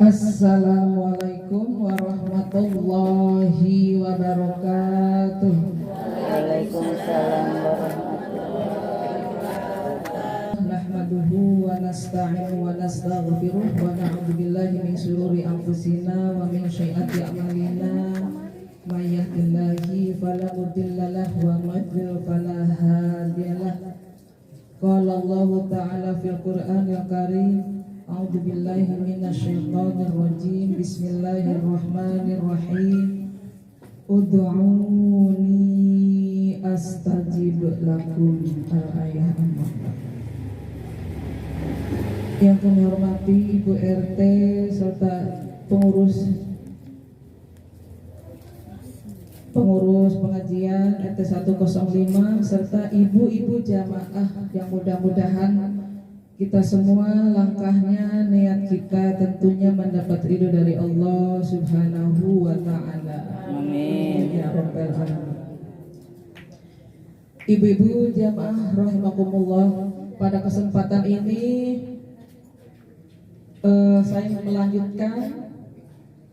Assalamualaikum warahmatullahi wabarakatuh. Waalaikumsalam warahmatullahi wabarakatuh. Nahmaduhu wa nasta'inu wa nastaghfiruh wa na'udzu billahi min shururi anfusina wa min sayyiati a'malina. May yahdihillahu fala mudilla lahu wa may yudlil fala hadiya lahu. Qala Allahu ta'ala fil Qur'anil Karim. A'udzu billahi minasyaitonir rajim. Bismillahirrahmanirrahim. Ud'uni astajib lakum. Al-ayah. Yang kami hormati Ibu RT serta pengurus pengajian RT 105 serta ibu-ibu jamaah yang mudah-mudahan kita semua langkahnya, niat kita tentunya mendapat ridho dari Allah Subhanahu wa ta'ala. Amin. Ya Rabbal alamin. Ibu-ibu jamaah rahimakumullah, pada kesempatan ini saya melanjutkan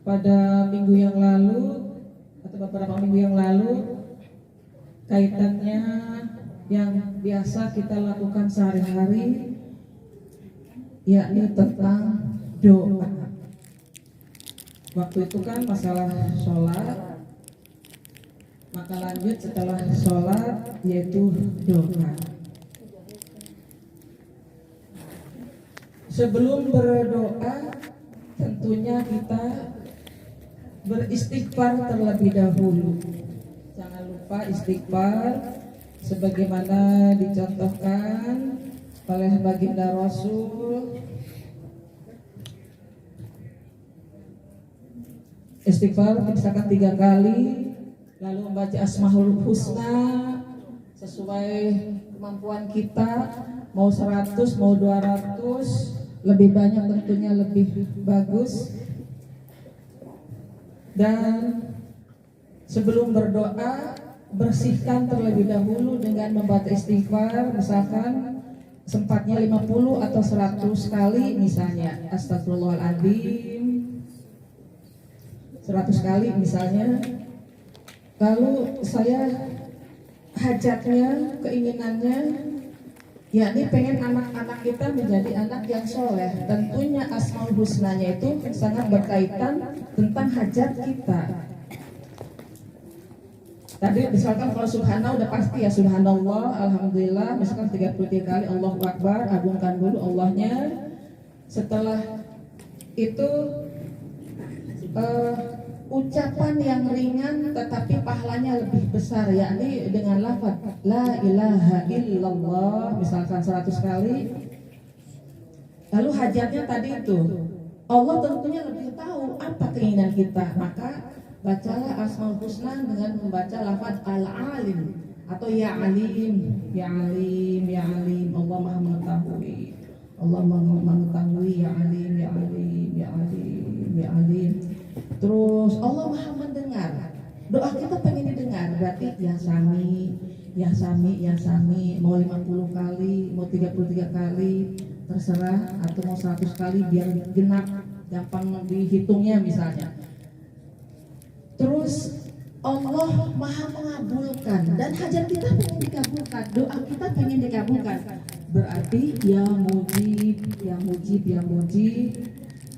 pada minggu yang lalu atau beberapa minggu yang lalu kaitannya yang biasa kita lakukan sehari-hari, yakni tentang doa. Waktu itu kan masalah sholat, maka lanjut setelah sholat yaitu doa. Sebelum berdoa tentunya kita beristighfar terlebih dahulu. Jangan lupa istighfar sebagaimana dicontohkan oleh baginda Rasul. Istighfar misalkan 3 kali, lalu membaca Asmaul Husna sesuai kemampuan kita, mau 100 mau 200, lebih banyak tentunya lebih bagus. Dan sebelum berdoa bersihkan terlebih dahulu dengan membaca istighfar, misalkan sempatnya 50 atau 100 kali, misalnya astagfirullahaladzim 100 kali misalnya. Lalu saya hajatnya, keinginannya, yakni pengen anak-anak kita menjadi anak yang soleh. Tentunya Asmaul Husnanya itu sangat berkaitan tentang hajat kita. Tadi misalkan kalau subhanallah udah pasti ya, subhanallah, alhamdulillah, misalkan 33 kali, Allahu Akbar, agungkan dulu Allahnya. Setelah itu ucapan yang ringan tetapi pahalanya lebih besar, yakni dengan lafaz la ilaha illallah misalkan 100 kali. Lalu hajatnya tadi itu, Allah tentunya lebih tahu apa keinginan kita, maka bacalah Asmaul Husna dengan membaca lafaz al-alim atau ya alim, ya alim, ya alim. Allah Maha mengetahui, Allah Maha mengetahui, ya alim, ya alim, ya alim, ya alim. Terus Allah Maha mendengar. Doa kita pengen didengar, berarti ya sami, ya sami, ya sami. Mau 50 kali, mau 33 kali, terserah, atau mau 100 kali biar genap, gampang dihitungnya misalnya. Terus Allah Maha mengabulkan dan hajat kita pengen dikabulkan, doa kita pengen dikabulkan. Berarti ya mujib, ya mujib, ya mujib,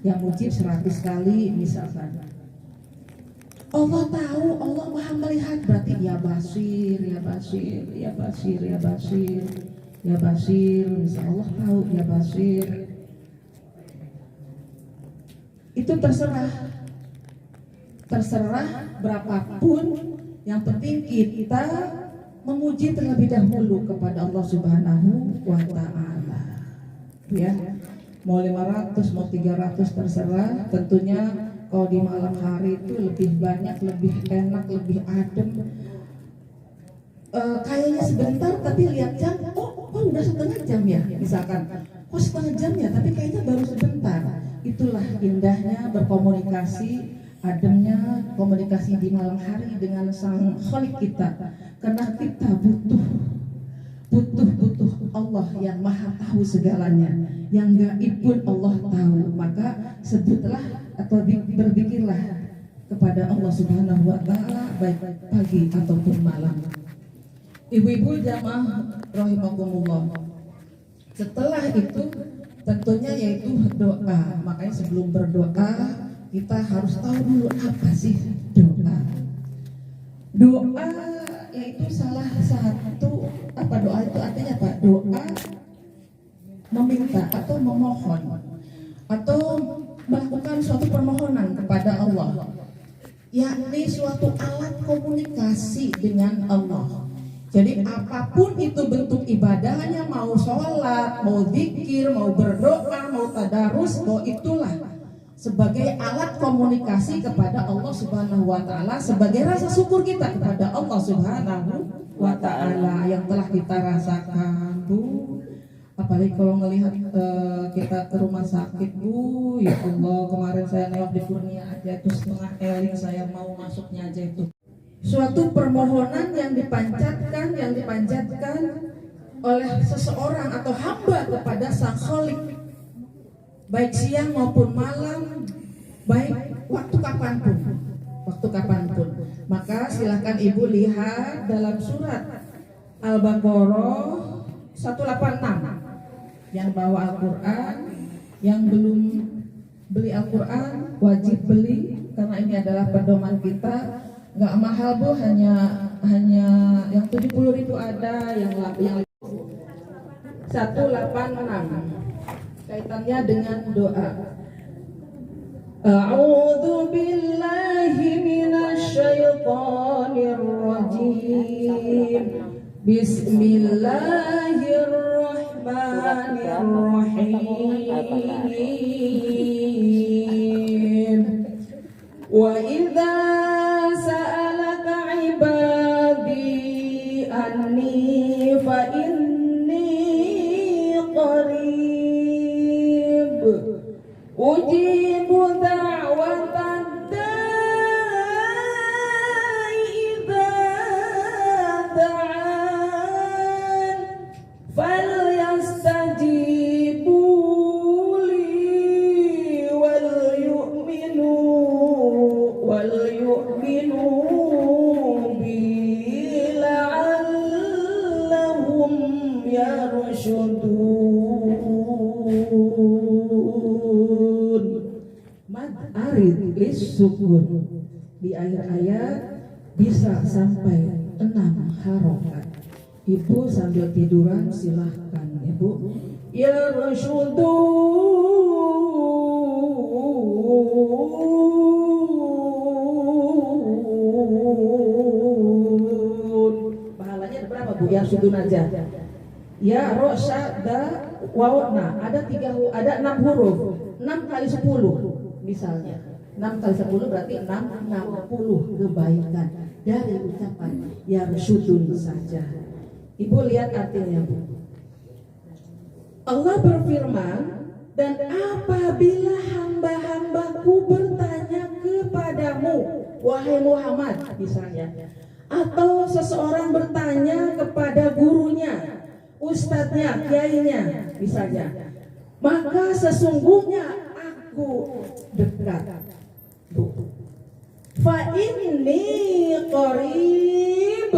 ya mujib 100 kali misalkan. Allah tahu, Allah Maha melihat, berarti ya basir, ya basir, ya basir, ya basir, ya basir. Misal Allah tahu, ya basir. Itu terserah berapapun, yang penting kita memuji terlebih dahulu kepada Allah Subhanahu wa ta'ala. Ya, mau 500, mau 300 terserah. Tentunya kalau di malam hari itu lebih banyak, lebih enak, lebih adem. Kayaknya sebentar tapi lihat jam, oh udah setengah jam ya misalkan. Oh setengah jam ya, tapi kayaknya baru sebentar. Itulah indahnya berkomunikasi, ademnya komunikasi di malam hari dengan Sang Khalik kita. Karena kita butuh Allah yang maha tahu segalanya, yang gaib pun Allah tahu. Maka sebutlah atau berzikirlah kepada Allah Subhanahu wa taala baik pagi ataupun malam. Ibu-ibu jamaah rahimakumullah. Setelah itu tentunya yaitu doa. Makanya sebelum berdoa kita harus tahu dulu apa sih doa. Doa yaitu salah satu doa itu artinya apa? Doa meminta atau memohon atau melakukan suatu permohonan kepada Allah, yakni suatu alat komunikasi dengan Allah. Jadi apapun itu bentuk ibadahnya, mau sholat, mau zikir, mau berdoa, mau tadarus, mau itulah sebagai alat komunikasi kepada Allah Subhanahu wa taala, sebagai rasa syukur kita kepada Allah Subhanahu wa taala yang telah kita rasakan, Bu. Apalagi kalau melihat kita ke rumah sakit, Bu, ya Allah, kemarin saya nengok di Kurnia aja itu setengah eling, saya mau masuknya aja itu. Suatu permohonan yang dipanjatkan oleh seseorang atau hamba kepada Sang Khalik, baik siang maupun malam, baik waktu kapanpun. Maka silakan ibu lihat dalam surat Al-Baqarah 186. Yang bawa Al-Quran, yang belum beli Al-Quran wajib beli, karena ini adalah pedoman kita. Nggak mahal, Bu, hanya yang 70.000 ada, yang 186 kaitannya dengan doa. A'udzu billahi minasy syaithanir rajim. Bismillahirrahmanirrahim. Wa idza sa'alaka 'ibadi anni fa inni qarib ujibu da'watad da'i idza da'an falyastajibu li wal yu'minu bi la'allahum yarshudun. Mad arid lis-sukun di akhir ayat bisa sampai 6 harokat. Ibu sambil tiduran silahkan, Ibu. Yarshudun. Pahalanya ada berapa, Bu? Yarshudun aja. Ya, rosyada wauna. Ada 6 huruf. 6 kali 10 misalnya. 6 kali 10 berarti 60 kebaikan dari ucapan yarshudun saja. Ibu lihat artinya, Bu. Allah berfirman, dan apabila hamba-hambaku bertanya kepadamu, wahai Muhammad misalnya, atau seseorang bertanya kepada gurunya, ustadznya, kiainya misalnya, maka sesungguhnya aku dekat. Fa inni qarib.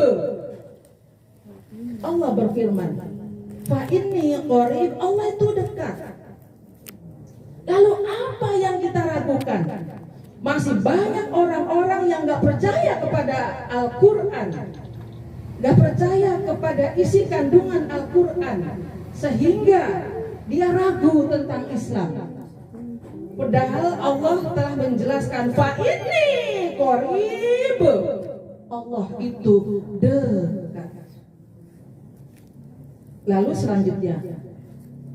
Allah berfirman, fa inni qarib, Allah itu dekat. Lalu apa yang kita ragukan? Masih banyak orang-orang yang gak percaya kepada Al-Quran, gak percaya kepada isi kandungan Al-Quran, sehingga dia ragu tentang Islam. Padahal Allah telah menjelaskan, fa inni qarib, Allah itu dekat. Lalu selanjutnya,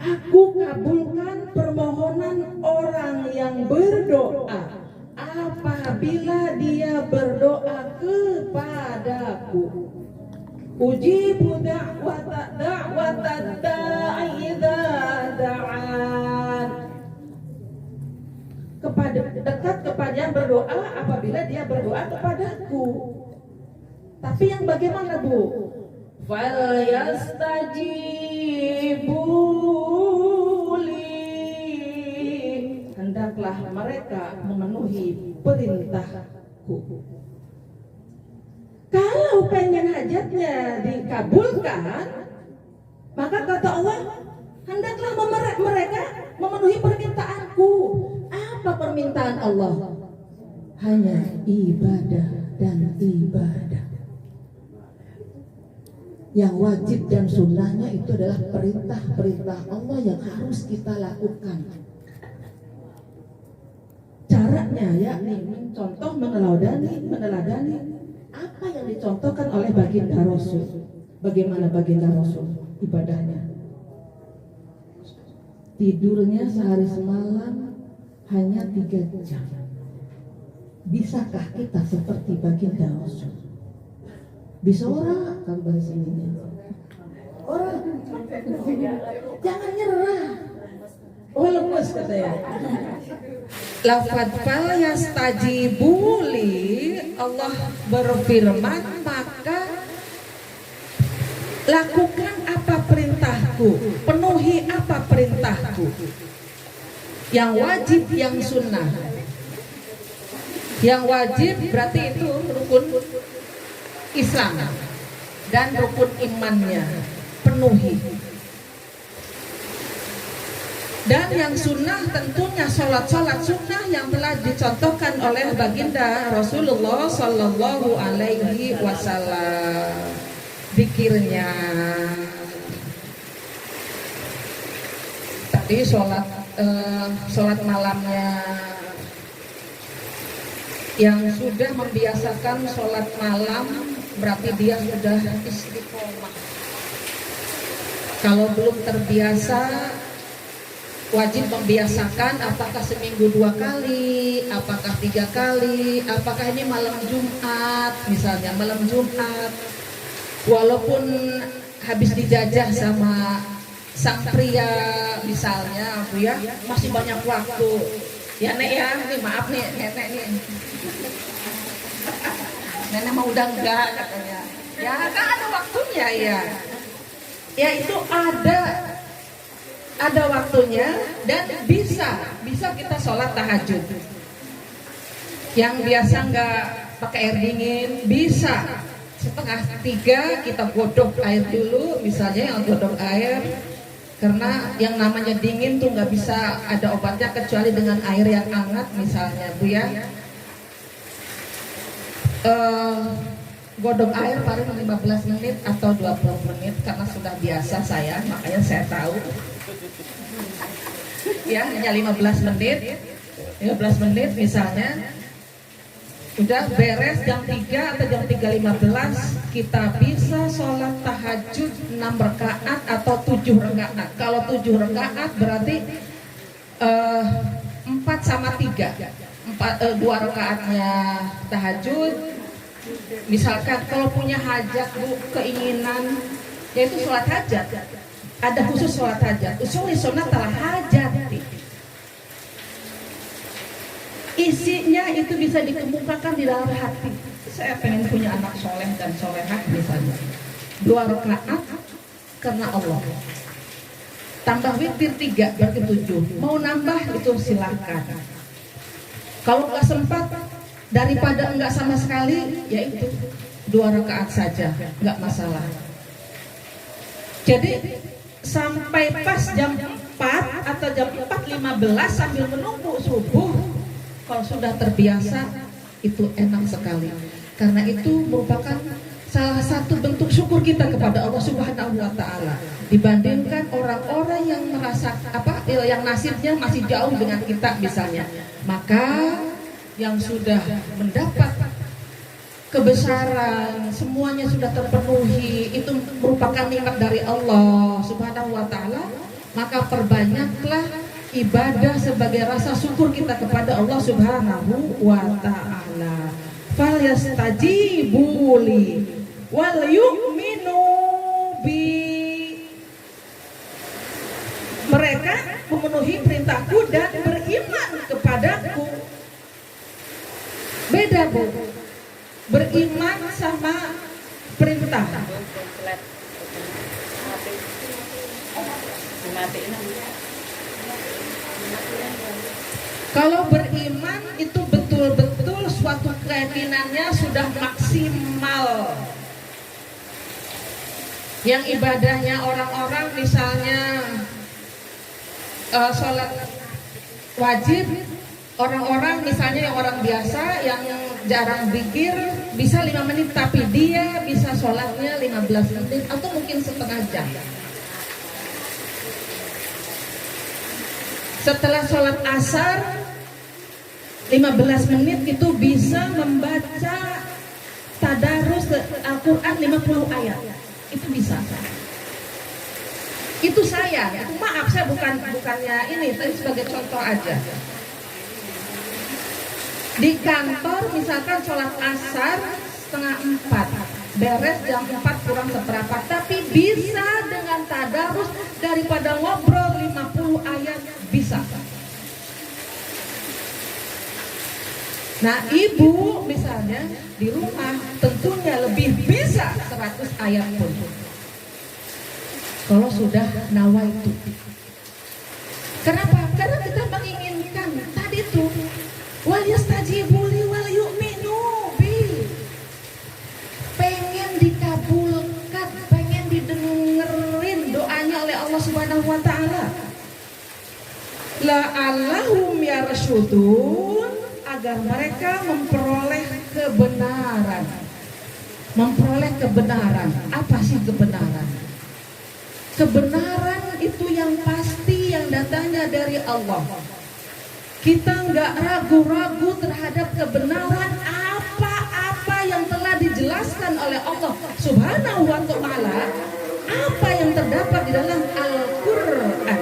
aku kabulkan permohonan orang yang berdoa apabila dia berdoa kepadaku. Ujibu da'watad da'i idza da'an. Dekat kepada yang berdoa apabila dia berdoa kepadaku. Tapi yang bagaimana, Bu? Falyastajibuli, hendaklah mereka memenuhi perintahku. Kalau pengen hajatnya dikabulkan, maka kata Allah, hendaklah mereka memenuhi permintaanku. Apa permintaan Allah? Hanya ibadah dan ibadah. Yang wajib dan sunnahnya itu adalah perintah-perintah Allah yang harus kita lakukan. Caranya yakni mencontoh, meneladani apa yang dicontohkan oleh baginda Rasul. Bagaimana baginda Rasul ibadahnya? Tidurnya sehari semalam hanya 3 jam. Bisakah kita seperti baginda Rasul? Bisa orang kan bahas ininya. Orang jangan nyerah. Oh lemes katanya. Lafad fal yastajibuli, Allah berfirman, maka lakukan apa perintahku, penuhi apa perintahku, yang wajib, yang sunnah. Yang wajib berarti itu rukun Islam dan rukun imannya penuhi. Dan yang sunnah tentunya sholat sunnah yang telah dicontohkan oleh baginda Rasulullah Sallallahu Alaihi Wasallam. Zikirnya tadi sholat malamnya, yang sudah membiasakan sholat malam berarti dia sudah istiqomah. Kalau belum terbiasa, wajib membiasakan, apakah seminggu 2 kali, apakah 3 kali, apakah ini malam Jumat, misalnya malam Jumat, walaupun habis dijajah sama sang pria misalnya, Bu ya, masih banyak waktu. Ya Nek ya, ini maaf nih nenek nih. Nenek mah udah enggak katanya. Ya kan ada waktunya ya. Ya itu ada waktunya dan bisa kita sholat tahajud. Yang biasa nggak pakai air dingin bisa 2:30 kita godok air dulu, misalnya yang godok air, karena yang namanya dingin tuh nggak bisa ada obatnya kecuali dengan air yang hangat misalnya, Bu ya. Godok air paling 15 menit atau 20 menit karena sudah biasa saya, makanya saya tahu. Ya, hanya 15 menit misalnya. Udah beres jam 3 atau jam 3:15 kita bisa sholat tahajud 6 rakaat atau 7 rakaat. Kalau 7 rakaat berarti 4 sama 3. 2 rakaatnya tahajud. Misalkan kalau punya hajat, Bu, keinginan, yaitu sholat hajat. Ada khusus sholat hajat. Usul sunat telah hajat. Isinya itu bisa dikemukakan di dalam hati. Saya pengen punya anak soleh dan solehah misalnya. 2 rakaat karena Allah. Tambah witir 3 berarti 7. Mau nambah itu silakan. Kalau nggak sempat, daripada enggak sama sekali, yaitu 2 rakaat saja, nggak masalah. Jadi sampai pas jam 4 atau jam 4:15 sambil menunggu subuh, kalau sudah terbiasa itu enak sekali. Karena itu merupakan salah satu bentuk syukur kita kepada Allah Subhanahu wa taala. Dibandingkan orang-orang yang merasa yang nasibnya masih jauh dengan kita misalnya. Maka yang sudah mendapat kebesaran, semuanya sudah terpenuhi, itu merupakan nikmat dari Allah Subhanahu wa taala. Maka perbanyaklah ibadah sebagai rasa syukur kita kepada Allah Subhanahu wa ta'ala. Falyastajibu li wal yu'minu bi. Mereka memenuhi perintahku dan beriman kepadaku. Beda, Bu. Beriman sama perintah. Kalau beriman itu betul-betul suatu keyakinannya sudah maksimal. Yang ibadahnya orang-orang misalnya sholat wajib, orang-orang misalnya yang orang biasa yang jarang zikir bisa 5 menit, tapi dia bisa sholatnya 15 menit atau mungkin setengah jam. Setelah sholat asar 15 menit itu bisa membaca tadarus Al-Quran 50 ayat. Itu bisa. Itu saya, maaf saya bukannya ini, tapi sebagai contoh aja. Di kantor misalkan sholat asar 3:30, beres jam 4 kurang seperempat, tapi bisa dengan tadarus daripada ngobrol 50 ayat bisa. Nah ibu misalnya di rumah tentunya lebih bisa 100 ayat pun kalau sudah nawaitu. Kenapa? Karena kita menginginkan tadi tuh wal yastajibu li wal yu'minu bi, pengen dikabulkan, pengen didengerin doanya oleh Allah Subhanahu wa taala. La'allahum yarshudun, agar mereka memperoleh kebenaran. Memperoleh kebenaran. Apa sih kebenaran? Kebenaran itu yang pasti, yang datangnya dari Allah. Kita nggak ragu-ragu terhadap kebenaran apa-apa yang telah dijelaskan oleh Allah Subhanahu wa ta'ala, apa yang terdapat di dalam Al-Quran.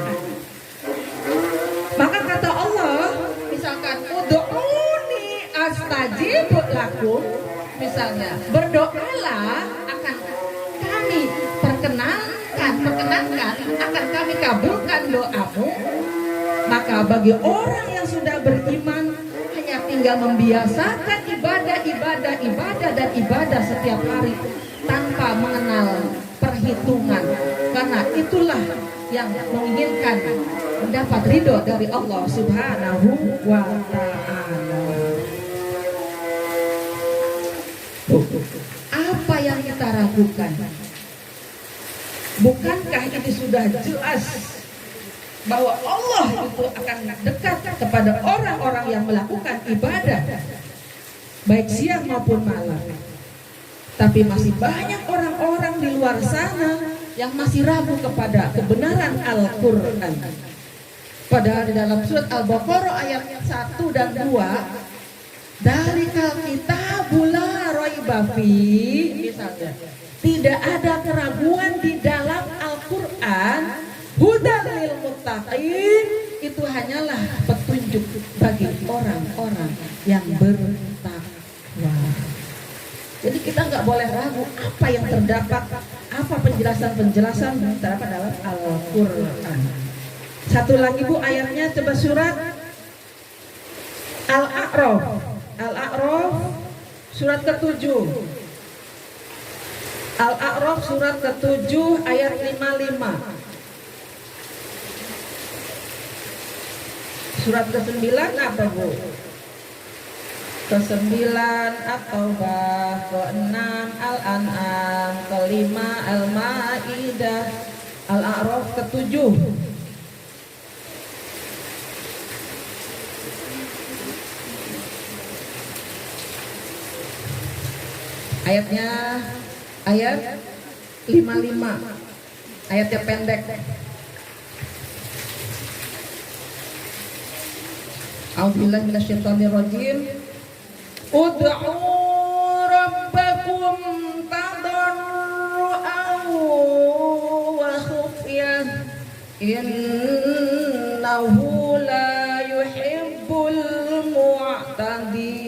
Maka kata Allah, misalkan ud'uni astajib lakum, misalnya berdoalah akan kami perkenankan akan kami kabulkan doamu. Maka bagi orang yang sudah beriman hanya tinggal membiasakan ibadah setiap hari tanpa mengenal perhitungan, karena itulah yang menginginkan mendapat ridho dari Allah Subhanahu wa ta'ala. Apa yang kita ragukan? Bukankah ini sudah jelas bahwa Allah itu akan dekat kepada orang-orang yang melakukan ibadah baik siang maupun malam? Tapi masih banyak orang-orang di luar sana yang masih ragu kepada kebenaran Al-Quran. Padahal di dalam surat Al-Baqarah ayat 1 dan 2, Dalikal kitabul la raiba fihi, misalnya, tidak ada keraguan di dalam Al-Quran, hudan lil muttaqin, itu hanyalah petunjuk bagi orang-orang yang bertakwa. Jadi kita nggak boleh ragu apa yang terdapat, apa penjelasan-penjelasan yang terdapat dalam Al-Quran. Satu lagi Bu ayatnya, coba surat Al-A'raf. Al-A'raf surat ke-7. Al-A'raf surat ke-7 ayat 55. Surat ke-9 apa Bu? Ke-9 At-Taubah, ke-6 Al-An'am, ke-5 Al-Ma'idah, Al-A'raf ke-7. Ayatnya ayat 55. Ayatnya pendek. A'udzubillahi minasyaitonirrajim. Ud'u rabbakum tadarru'an wa khufyan innahu la yuhibbul mu'tadin.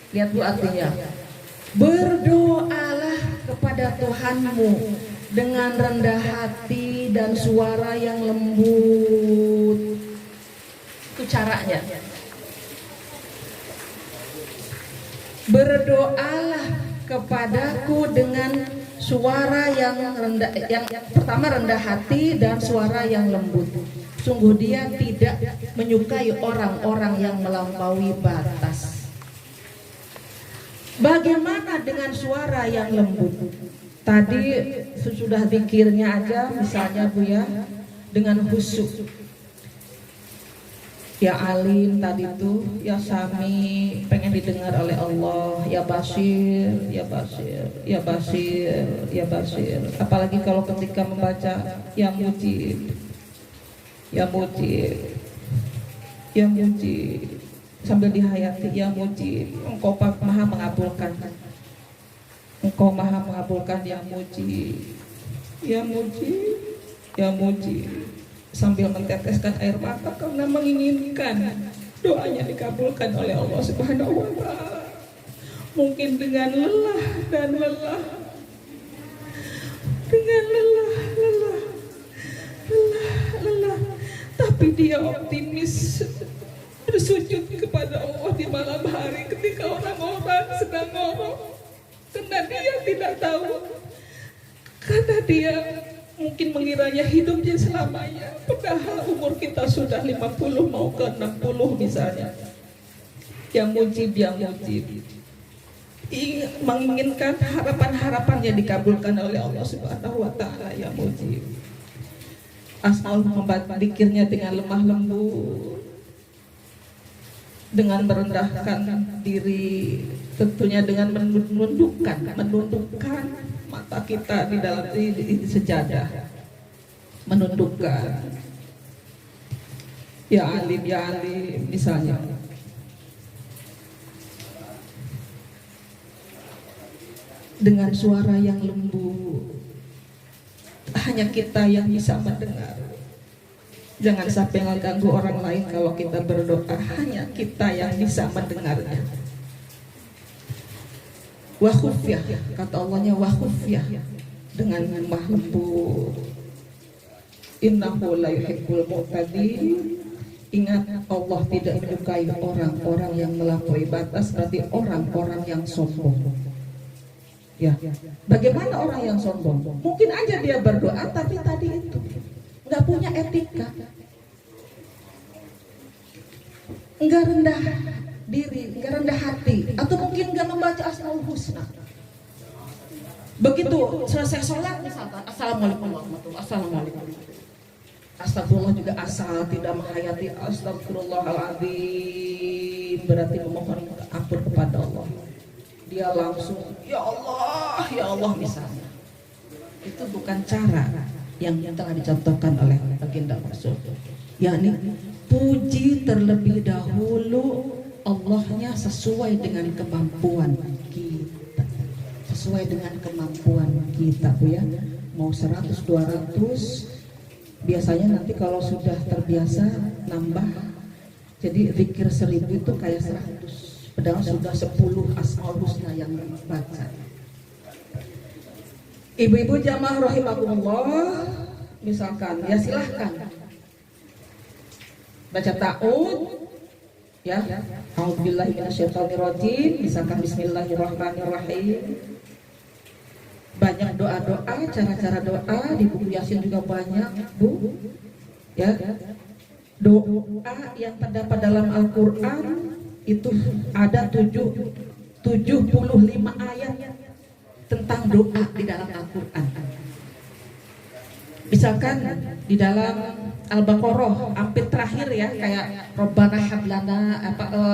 Lihat Bu artinya. Berdoalah kepada Tuhanmu dengan rendah hati dan suara yang lembut. Itu caranya. Berdoalah kepadaku dengan suara yang rendah, yang pertama rendah hati dan suara yang lembut. Sungguh dia tidak menyukai orang-orang yang melampaui batas. Bagaimana dengan suara yang lembut? Tadi sudah zikirnya aja misalnya Bu ya, dengan khusyuk. Ya Alim tadi tuh, ya Sami pengen didengar oleh Allah, ya Basir, ya Basir, ya Basir, ya Basir. Apalagi kalau ketika membaca ya Mujib, ya Mujib, ya Mujib, sambil dihayati ya Mujib, Engkau maha mengabulkan, Engkau maha mengabulkan ya Mujib, ya Mujib, ya Mujib. Sambil menteteskan air mata karena menginginkan doanya dikabulkan oleh Allah Subhanahu wa Ta'ala. Mungkin dengan lelah dan lelah, dengan lelah, tapi dia optimis bersujud kepada Allah di malam hari ketika orang-orang sedang ngorok, karena dia tidak tahu, karena dia mungkin mengiranya hidupnya selamanya, padahal umur kita sudah 50 mau ke 60 misalnya. Yang Mujib, yang Mujib, menginginkan harapan-harapannya dikabulkan oleh Allah Subhanahu wa Ta'ala. Ya Mujib, asal membaca zikirnya dengan lemah lembut, dengan merendahkan diri, tentunya dengan menundukkan mata kita di dalam di sejadah, menundukkan ya Alim, ya Alim misalnya. Dengan suara yang lembut, hanya kita yang bisa mendengar. Jangan sampai mengganggu orang lain kalau kita berdoa, hanya kita yang bisa mendengarnya. Wa khufyah, kata Allahnya wa khufyah, dengan lemah lembut. Innahu la yuhibbul mu'tadin. Ingat, Allah tidak menyukai orang-orang yang melampaui batas, berarti orang-orang yang sombong. Ya, bagaimana orang yang sombong? Mungkin aja dia berdoa, tapi tadi itu nggak punya etika, nggak rendah diri, nggak rendah hati, atau mungkin nggak membaca Asmaul Husna. Begitu selesai sholat misalkan, Assalamualaikum warahmatullahi wabarakatuh, Astagfirullah juga asal tidak menghayati Astagfirullahaladzim, berarti memohon ampun kepada Allah. Dia langsung ya Allah misalnya. Itu bukan cara yang telah dicontohkan oleh baginda Rasul, yakni puji terlebih dahulu Allahnya sesuai dengan kemampuan kita, sesuai dengan kemampuan kita Bu ya. Mau 100, 200, biasanya nanti kalau sudah terbiasa nambah, jadi zikir 1000 itu kayak 100, padahal sudah 10 Asmaul Husna yang baca. Ibu-ibu jamaah rahimakumullah, misalkan ya silahkan baca ta'ud ya, a'udzubillahi minasyaitonirrajim, misalkan bismillahirrahmanirrahim. Banyak doa-doa, cara-cara doa di buku Yasin juga banyak Bu ya. Doa yang terdapat dalam Al-Quran itu ada 75 ayat tentang doa di dalam Al-Quran. Misalkan di dalam Al-Baqarah hampir terakhir ya, kayak Robbana hablana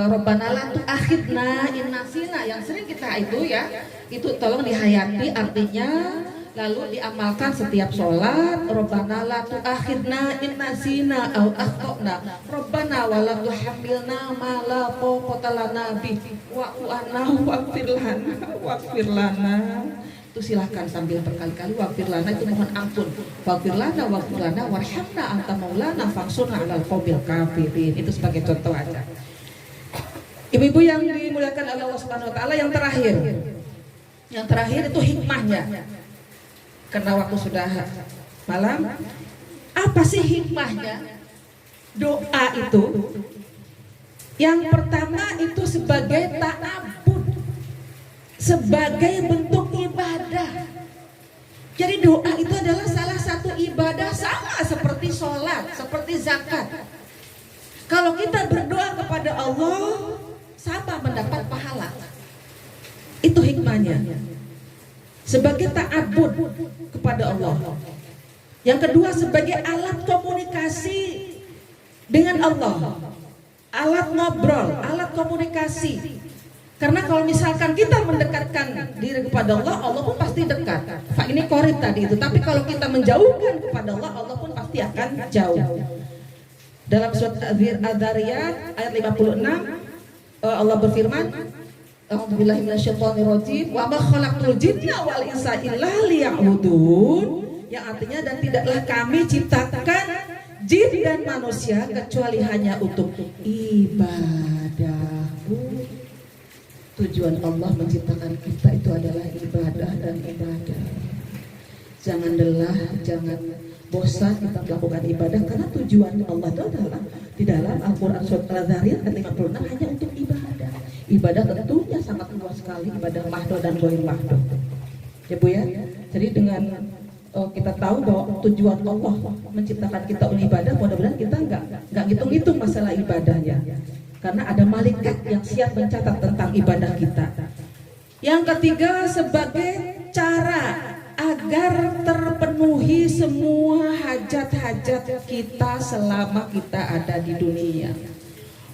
Robbana la tu'akhidna in nasina, yang sering kita itu ya, itu tolong dihayati artinya, lalu diamalkan setiap sholat. Robbana la tu'akhidna in nasina au akhtana, Robbana wa la tuhammilna ma la taqata lana bi wa'fu anna waghfir lana. Itu silahkan sambil berkali-kali waghfir lana, itu mohon ampun. Waghfir lana warhamna anta maulana fansurna 'alal qaumil kafirin. Itu sebagai contoh aja. Ibu-ibu yang dimuliakan oleh Allah Subhanahu wa Ta'ala, yang terakhir itu hikmahnya. Karena waktu sudah malam, apa sih hikmahnya doa itu? Yang pertama itu sebagai ta'abbud, sebagai bentuk ibadah. Jadi doa itu adalah salah satu ibadah, sama seperti sholat, seperti zakat. Kalau kita berdoa kepada Allah, sama mendapat pahala. Itu hikmahnya. Sebagai ta'abbud kepada Allah. Yang kedua, sebagai alat komunikasi dengan Allah. Alat ngobrol, alat komunikasi. Karena kalau misalkan kita mendekatkan diri kepada Allah, Allah pun pasti dekat. Ini korib tadi itu. Tapi kalau kita menjauhkan kepada Allah, Allah pun pasti akan jauh. Dalam surat Adz-Dzariyat ayat 56, Allah berfirman, A'udzubillahi minasyaitonirrajim, wa ma khalaqtul jinna wal insa illa liya'budun. Yang artinya, dan tidaklah kami ciptakan jin dan manusia kecuali hanya untuk ibadahku. Tujuan Allah menciptakan kita itu adalah ibadah dan ibadah. Jangan lelah, jangan bosan kita melakukan ibadah, karena tujuan Allah itu adalah di dalam Al-Quran surat Al-Dzariyat ayat 56 hanya untuk ibadah. Ibadah tentunya sangat luas sekali, ibadah mahdoh dan ghair mahdoh. Ya Bu ya. Jadi dengan kita tahu bahwa tujuan Allah menciptakan kita untuk ibadah, mudah-mudahan kita nggak ngitung-ngitung masalah ibadahnya. Karena ada malaikat yang siap mencatat tentang ibadah kita. Yang ketiga, sebagai cara agar terpenuhi semua hajat-hajat kita selama kita ada di dunia.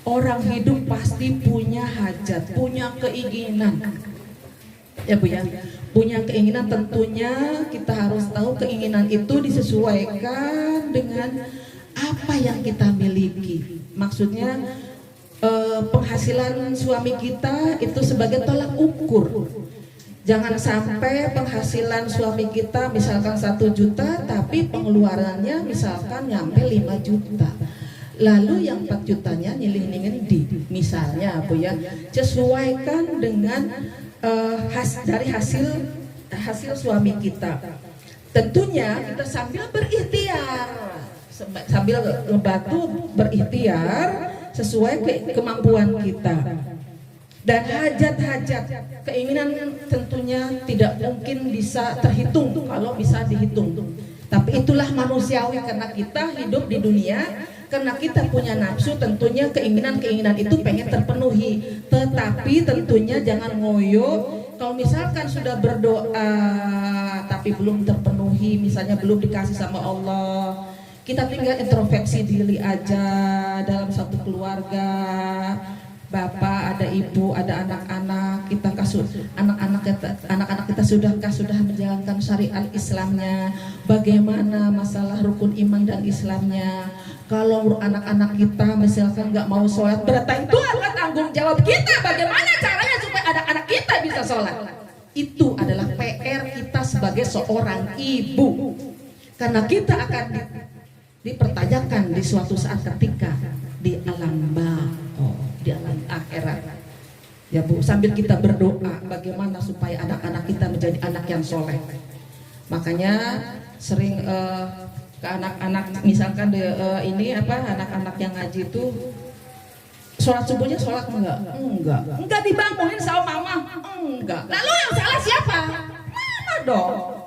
Orang hidup pasti punya hajat, punya keinginan. Ya Bu ya, punya keinginan, tentunya kita harus tahu keinginan itu disesuaikan dengan apa yang kita miliki. Maksudnya penghasilan suami kita itu sebagai tolak ukur. Jangan sampai penghasilan suami kita misalkan 1 juta, tapi pengeluarannya misalkan nyampe 5 juta. Lalu yang 4 jutanya nyeling-nyeling misalnya Bu ya, sesuaikan dengan dari hasil suami kita. Tentunya kita sambil berikhtiar, sambil ngebantu berikhtiar sesuai kemampuan kita. Dan hajat-hajat, keinginan tentunya tidak mungkin bisa terhitung kalau bisa dihitung. Tapi itulah manusiawi, karena kita hidup di dunia, karena kita punya nafsu, tentunya keinginan-keinginan itu pengen terpenuhi. Tetapi tentunya jangan ngoyo. Kalau misalkan sudah berdoa tapi belum terpenuhi, misalnya belum dikasih sama Allah, kita tinggal introspeksi diri aja dalam satu keluarga. Bapak, ada ibu, ada anak-anak, kita anak-anak kita sudah menjalankan syariat Islamnya. Bagaimana masalah rukun iman dan Islamnya? Kalau anak-anak kita misalkan nggak mau sholat, berarti itu adalah tanggung jawab kita. Bagaimana caranya supaya anak-anak kita bisa sholat? Itu adalah PR kita sebagai seorang ibu. Karena kita akan dipertanyakan di suatu saat ketika di alam di alam akhirat. Ya Bu, sambil kita berdoa bagaimana supaya anak-anak kita menjadi anak yang soleh. Makanya sering ke anak-anak misalkan anak-anak yang ngaji itu sholat subuhnya sholat enggak dibangunin sama mama, enggak. Lalu yang salah siapa? Mana dong?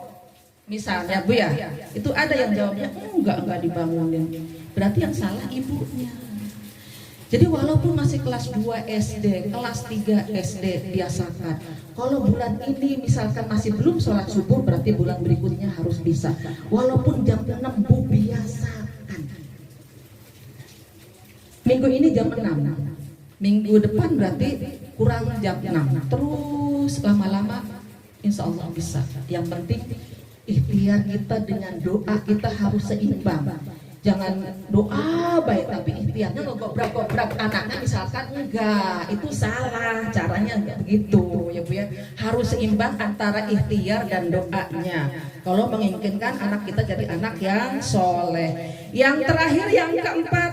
Misalnya Bu ya, itu ada yang jawabnya enggak dibangunin. Berarti yang salah ibunya. Jadi walaupun masih kelas 2 SD, kelas 3 SD biasakan. Kalau bulan ini misalkan masih belum sholat subuh, berarti bulan berikutnya harus bisa. Walaupun jam 6 Bu, biasakan. Minggu ini jam 6, minggu depan berarti kurang jam 6. Terus lama-lama insya Allah bisa. Yang penting ikhtiar kita dengan doa kita harus seimbang. Jangan doa baik tapi ikhtiarnya ngobrak-ngobrak anaknya misalkan, enggak, itu salah, caranya enggak begitu ya Bu ya. Harus seimbang antara ikhtiar dan doanya kalau menginginkan anak kita jadi anak yang soleh. Yang terakhir, yang keempat,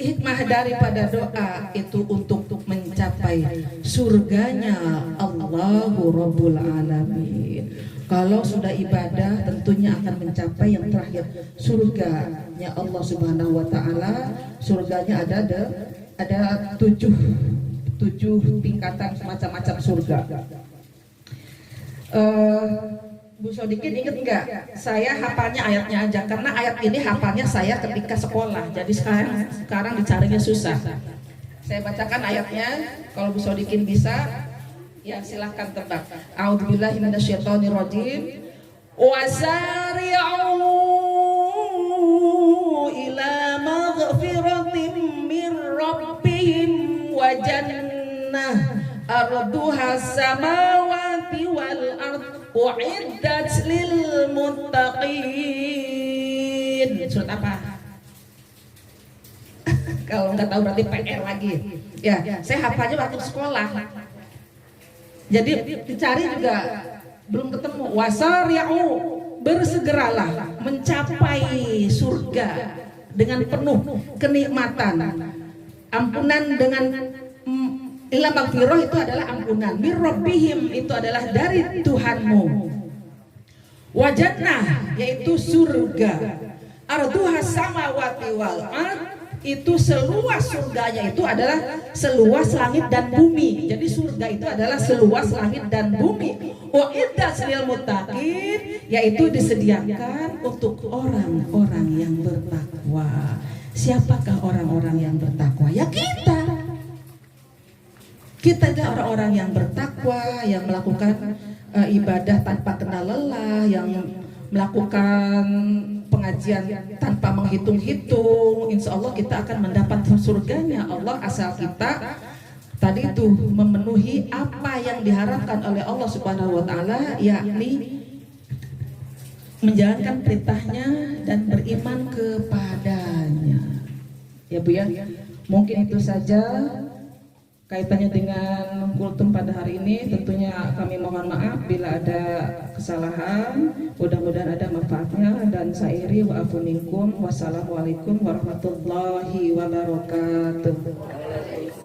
hikmah daripada doa itu untuk mencapai surganya Allahu Rabbul Alamin. Kalau sudah ibadah tentunya akan mencapai yang terakhir, surganya Allah Subhanahu wa taala. Surganya ada 7 tingkatan macam-macam surga. Bu Sodikin inget nggak? Saya hafalnya ayatnya aja karena ayat ini hafalnya saya ketika sekolah. Jadi sekarang dicarinya susah. Saya bacakan ayatnya. Kalau Bu Sodikin bisa, ya silahkan tebak. A'udzubillahi minasyaitonirrajim. Wasari'u ila maghfiratin min rabbihim wa jannah arduha samawati wal ardh u'iddat lil muttaqin. Surat apa? Kalau nggak tahu berarti PR lagi. Ya, saya hafalnya waktu sekolah. Jadi dicari juga belum ketemu. Wasari'u, bersegeralah mencapai surga dengan penuh kenikmatan, ampunan dengan ila magfirah itu adalah ampunan, mir rabbihim itu adalah dari Tuhanmu, wa jannah yaitu surga, arduha samawati wal ard itu seluas surganya itu adalah seluas langit dan bumi. Jadi surga itu adalah seluas langit dan bumi. Wa iddat lil muttaqin yaitu disediakan untuk orang-orang yang bertakwa. Siapakah orang-orang yang bertakwa? Ya kita. Kita adalah orang-orang yang bertakwa, yang melakukan ibadah tanpa kenal lelah, yang melakukan pengajian tanpa menghitung-hitung. Insya Allah kita akan mendapat surganya Allah asal kita tadi itu memenuhi apa yang diharapkan oleh Allah Subhanahu wa Ta'ala, yakni menjalankan perintahnya dan beriman kepadanya. Ya Bu ya, mungkin itu saja kaitannya dengan kultum pada hari ini. Tentunya kami mohon maaf bila ada kesalahan, mudah-mudahan ada manfaatnya. Dan sairi wa afu minkum. Wassalamualaikum warahmatullahi wabarakatuh.